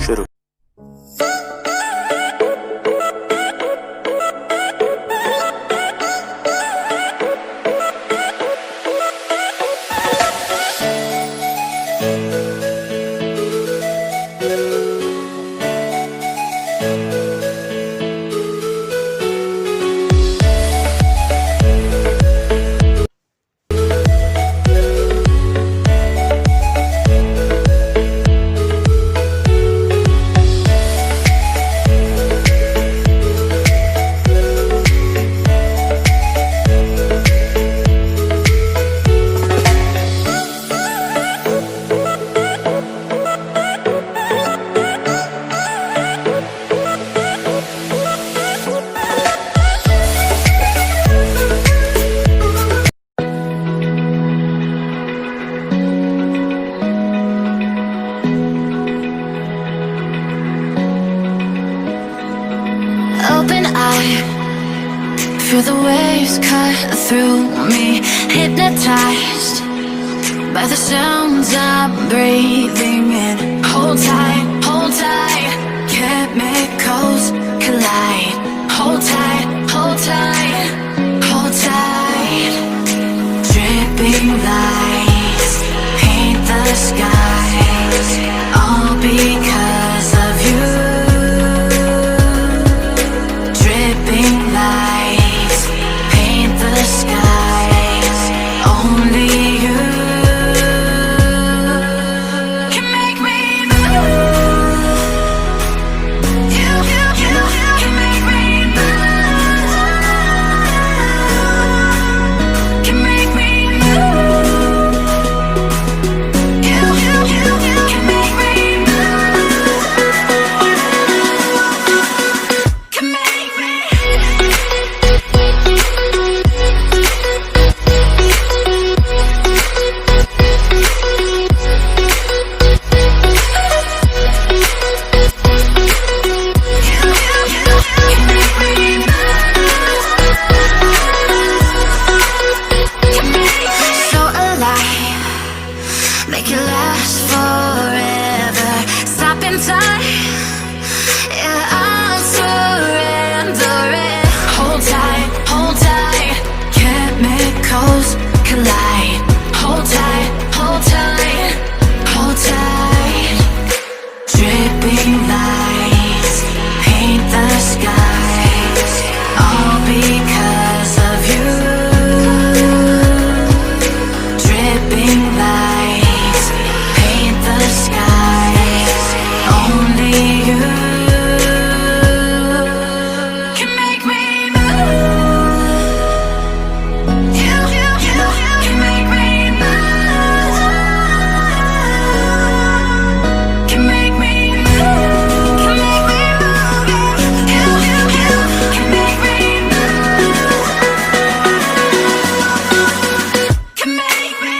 शुरू। Open eye, feel the waves cut through me, hypnotized by the sounds I'm breathing in. Hold tight, chemicals collide. Hold tight, hold tight, hold tight. Dripping lights paint the skies, all because of you. Dripping lights paint the skies, only you can make me move. You can make me move. Can make me move. You can make me move. Can make me. So alive, make it last forever. Stop in time, yeah, I'll surrender it. Hold tight, chemicals collide. Hold tight, hold tight. Dripping lights paint the skies, all because of you. Dripping lights paint the skies, only you can make me move. You can make me move. Can make me move. Can make me move. You can make me move. Can make me.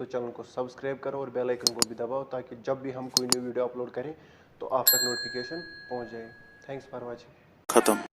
तो channel को subscribe करो और bell icon को भी दबाओ, ताकि जब भी हम कोई न्यू वीडियो अपलोड करें तो आप तक नोटिफिकेशन पहुंच जाए। Thanks for watching. खत्म।